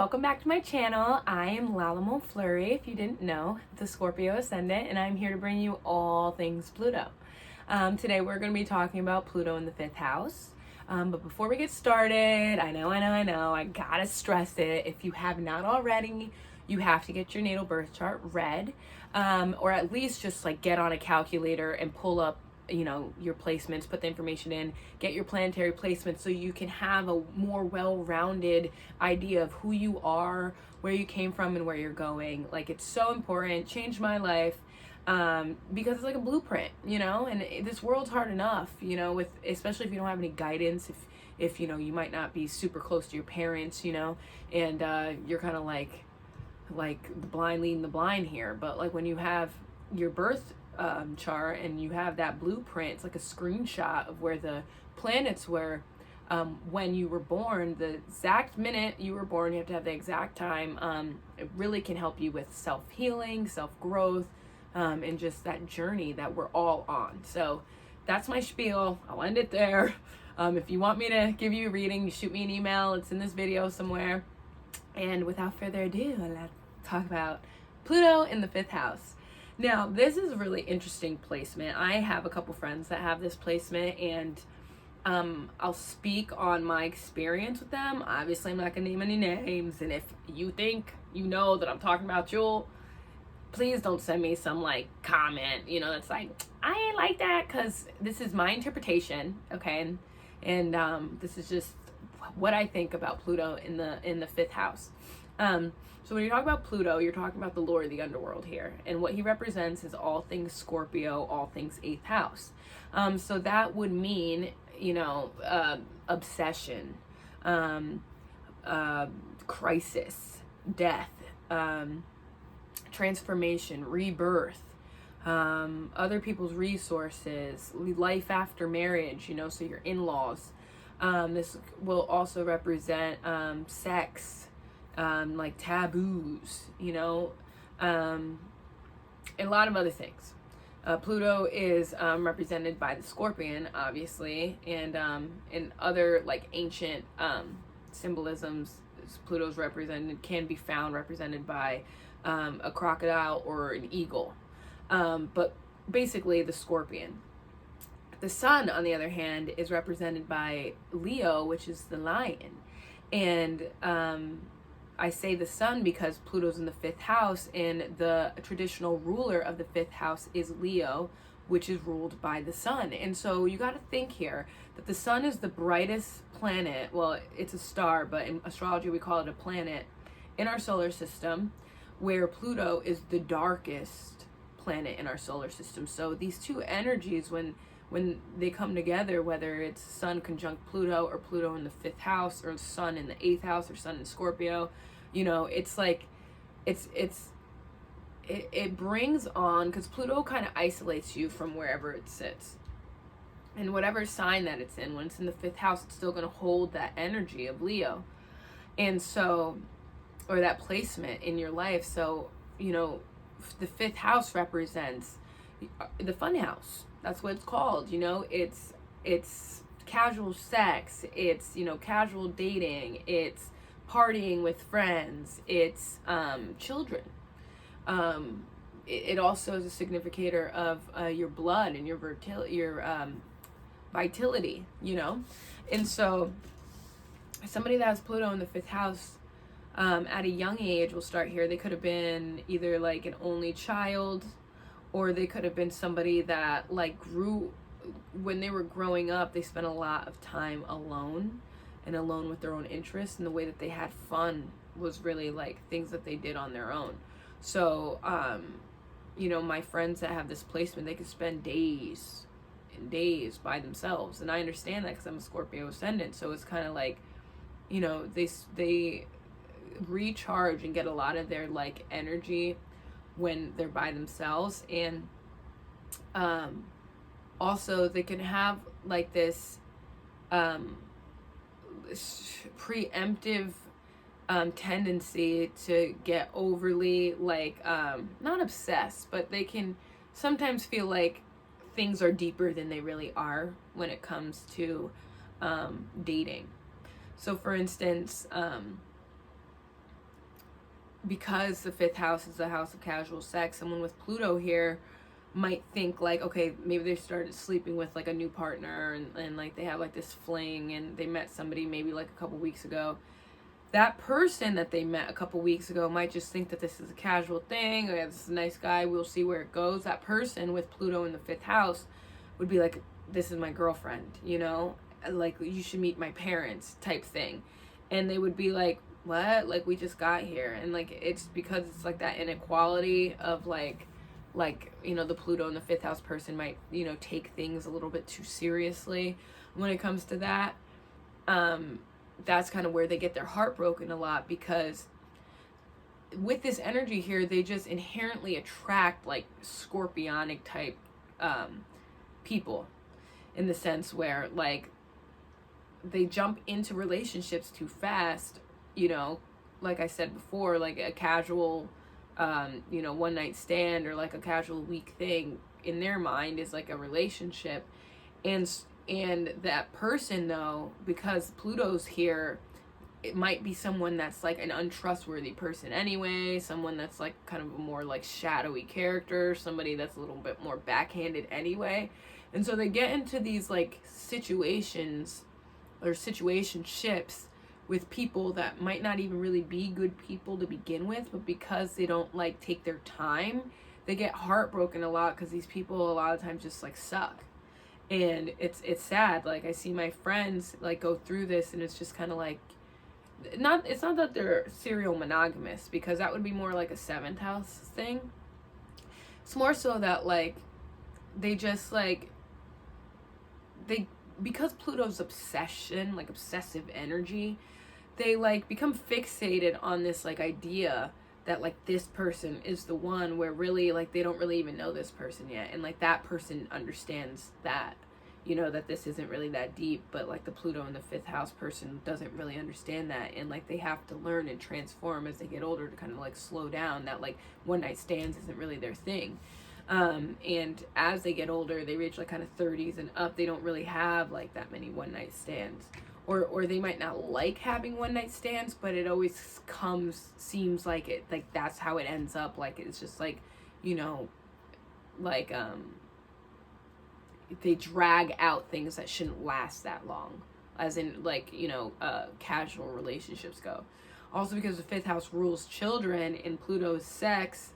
welcome back to my channel. I am Lala Fleury, if you didn't know, the Scorpio Ascendant, and I'm here to bring you all things Pluto. Today we're going to be talking about Pluto in the 5th house. But before we get started, I know, I gotta stress it. If you have not already, you have to get your natal birth chart read, or at least just like get on a calculator and pull up your placements, put the information in, get your planetary placements so you can have a more well-rounded idea of who you are, where you came from, and where you're going. Like, it's so important. Changed my life, because it's like a blueprint, and this world's hard enough, with, especially if you don't have any guidance, if you might not be super close to your parents, and you're kind of like the blind leading the blind here. But like when you have your birth chart and you have that blueprint, it's like a screenshot of where the planets were when you were born, the exact minute you were born. You have to have the exact time. It really can help you with self-healing, self-growth, and just that journey that we're all on. So that's my spiel. I'll end it there. If you want me to give you a reading, you shoot me an email. It's in this video somewhere. And without further ado, let's talk about Pluto in the 5th house. Now, this is a really interesting placement. I have a couple friends that have this placement, and I'll speak on my experience with them. Obviously, I'm not going to name any names, and if you think you know that I'm talking about Jewel, please don't send me some, comment, that's like, I ain't like that, because this is my interpretation, okay? And this is just what I think about Pluto in the 5th house. So when you talk about Pluto, you're talking about the Lord of the underworld here. And what he represents is all things Scorpio, all things 8th house. So that would mean, obsession, crisis, death, transformation, rebirth, other people's resources, life after marriage, so your in-laws. This will also represent sex, like taboos, a lot of other things. Pluto is represented by the Scorpion, obviously, and in other ancient symbolisms, Pluto's can be found represented by a crocodile or an eagle, but basically the Scorpion. The Sun, on the other hand, is represented by Leo, which is the lion. And I say the Sun because Pluto's in the 5th house, and the traditional ruler of the 5th house is Leo, which is ruled by the Sun. And so you got to think here that the Sun is the brightest planet. Well, it's a star, but in astrology we call it a planet in our solar system, where Pluto is the darkest planet in our solar system. So these two energies, when they come together, whether it's Sun conjunct Pluto or Pluto in the 5th house or Sun in the 8th house or Sun in Scorpio, it's like it brings on, because Pluto kind of isolates you from wherever it sits, and whatever sign that it's in, when it's in the 5th house, it's still going to hold that energy of Leo, and so, or that placement in your life. So the 5th house represents the fun house. That's what it's called. It's casual sex, it's casual dating, it's partying with friends, it's children. It also is a significator of your blood and your vitality, and so somebody that has Pluto in the 5th house at a young age will start here. They could have been either like an only child, or they could have been somebody that grew, when they were growing up, they spent a lot of time alone with their own interests, and the way that they had fun was really things that they did on their own. So my friends that have this placement, they could spend days and days by themselves, and I understand that because I'm a Scorpio ascendant. So it's kind of they recharge and get a lot of their energy when they're by themselves. And also they can have this preemptive tendency to get overly not obsessed, but they can sometimes feel like things are deeper than they really are when it comes to dating. So for instance, because the fifth house is the house of casual sex, someone with Pluto here might think like, okay, maybe they started sleeping with like a new partner, and like they have like this fling, and they met somebody maybe like a couple weeks ago. That person that they met a couple weeks ago might just think that this is a casual thing. Oh yeah, this is a nice guy, we'll see where it goes. That person with Pluto in the fifth house would be like, this is my girlfriend, you know, like you should meet my parents type thing. And they would be like, what? Like, we just got here. And like, it's because it's like that inequality of like, you know, the Pluto in the fifth house person might, you know, take things a little bit too seriously when it comes to that. That's kind of where they get their heart broken a lot, because with this energy here, they just inherently attract like scorpionic type people, in the sense where like they jump into relationships too fast, you know, like I said before, like a casual you know, one night stand or like a casual week thing in their mind is like a relationship. And that person, though, because Pluto's here, it might be someone that's like an untrustworthy person anyway, someone that's like kind of a more like shadowy character, somebody that's a little bit more backhanded anyway. And so they get into these like situations or situationships with people that might not even really be good people to begin with, but because they don't like take their time, they get heartbroken a lot, because these people a lot of times just like suck. And it's sad. Like, I see my friends like go through this, and it's just kind of like, it's not that they're serial monogamous, because that would be more like a seventh house thing. It's more so that like they just like because Pluto's obsession, like obsessive energy, they like become fixated on this like idea that like this person is the one, where really like they don't really even know this person yet, and like that person understands that, you know, that this isn't really that deep, but like the Pluto in the fifth house person doesn't really understand that, and like they have to learn and transform as they get older to kind of like slow down, that like one night stands isn't really their thing. And as they get older, they reach like kind of 30s and up, they don't really have like that many one night stands, or they might not like having one night stands, but it always seems like it, like that's how it ends up. Like, it's just like, you know, like they drag out things that shouldn't last that long, as in like, you know, casual relationships go. Also, because the fifth house rules children and Pluto's sex,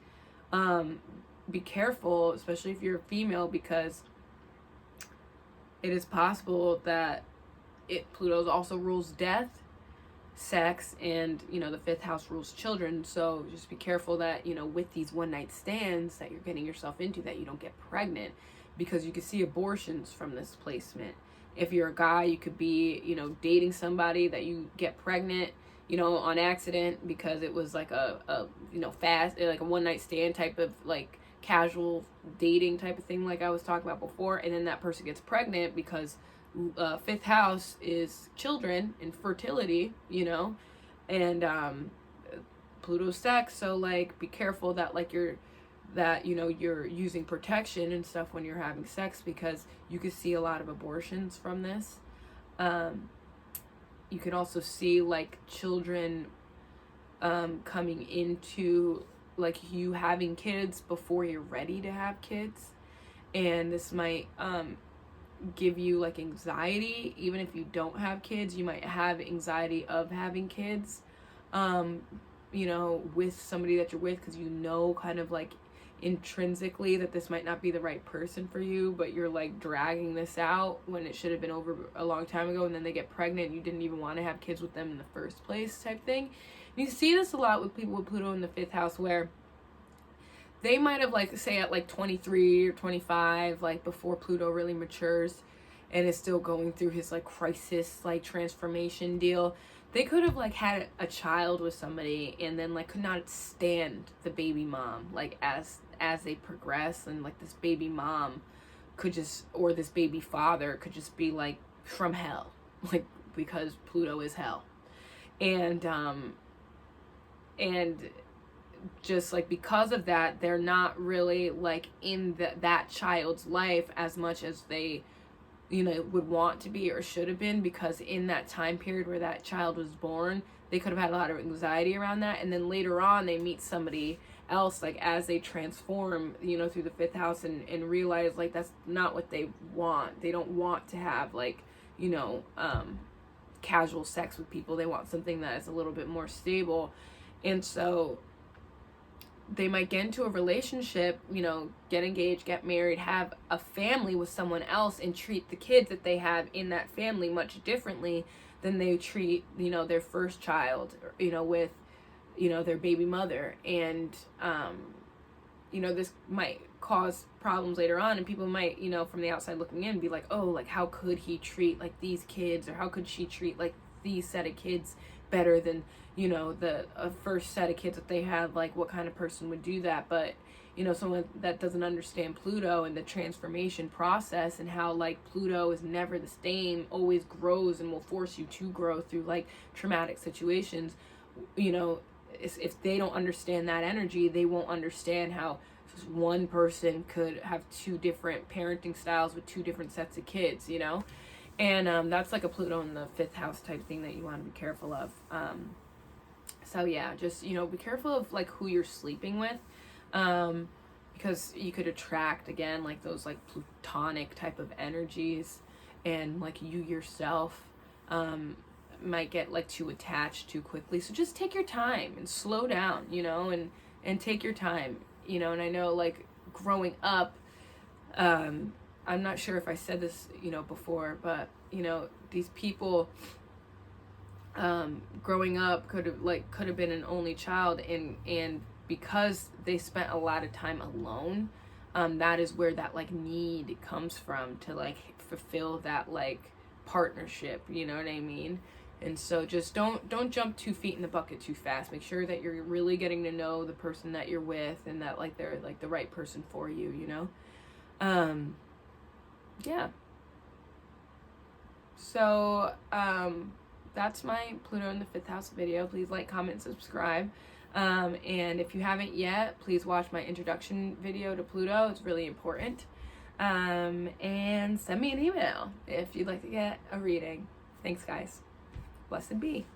be careful, especially if you're a female, because it is possible that Pluto's also rules death, sex, and, you know, the fifth house rules children. So just be careful that, you know, with these one night stands that you're getting yourself into, that you don't get pregnant, because you could see abortions from this placement. If you're a guy, you could be, you know, dating somebody that you get pregnant, you know, on accident, because it was like a you know, fast, like a one night stand type of like casual dating type of thing, like I was talking about before, and then that person gets pregnant because fifth house is children and fertility, you know, and Pluto's sex. So like, be careful that like you know, you're using protection and stuff when you're having sex, because you could see a lot of abortions from this. You can also see like children coming into like you having kids before you're ready to have kids, and this might give you like anxiety. Even if you don't have kids, you might have anxiety of having kids, you know, with somebody that you're with, because you know, kind of like intrinsically, that this might not be the right person for you, but you're like dragging this out when it should have been over a long time ago, and then they get pregnant and you didn't even want to have kids with them in the first place type thing. And you see this a lot with people with Pluto in the fifth house, where they might have, like, say at like 23 or 25, like before Pluto really matures and is still going through his like crisis, like transformation deal, they could have like had a child with somebody and then like could not stand the baby mom, like as they progress, and like this baby mom could just, or this baby father could just be like from hell, like, because Pluto is hell. And just like because of that, they're not really like in that child's life as much as they, you know, would want to be or should have been, because in that time period where that child was born, they could have had a lot of anxiety around that, and then later on they meet somebody else, like as they transform, you know, through the fifth house, and realize like that's not what they want. They don't want to have like, you know, casual sex with people. They want something that is a little bit more stable. And so they might get into a relationship, you know, get engaged, get married, have a family with someone else, and treat the kids that they have in that family much differently than they treat, you know, their first child, you know, with, you know, their baby mother. And you know, this might cause problems later on, and people might, you know, from the outside looking in, be like, oh, like how could he treat like these kids, or how could she treat like these set of kids better than, you know, the first set of kids that they had? Like, what kind of person would do that? But, you know, someone that doesn't understand Pluto and the transformation process, and how like Pluto is never the same, always grows and will force you to grow through like traumatic situations, you know, if they don't understand that energy, they won't understand how one person could have two different parenting styles with two different sets of kids, you know? And that's like a Pluto in the fifth house type thing that you want to be careful of. So yeah, just, you know, be careful of like who you're sleeping with, because you could attract, again, like those like plutonic type of energies, and like you yourself might get like too attached too quickly. So just take your time and slow down, you know, and take your time, you know. And I know like growing up, I'm not sure if I said this, you know, before, but you know, these people growing up could have been an only child, and because they spent a lot of time alone, that is where that like need comes from, to like fulfill that like partnership, you know what I mean? And so just don't jump 2 feet in the bucket too fast. Make sure that you're really getting to know the person that you're with, and that like they're like the right person for you, you know? Yeah. So that's my Pluto in the fifth house video. Please like, comment, subscribe. And if you haven't yet, please watch my introduction video to Pluto. It's really important. And send me an email if you'd like to get a reading. Thanks, guys. Blessed be.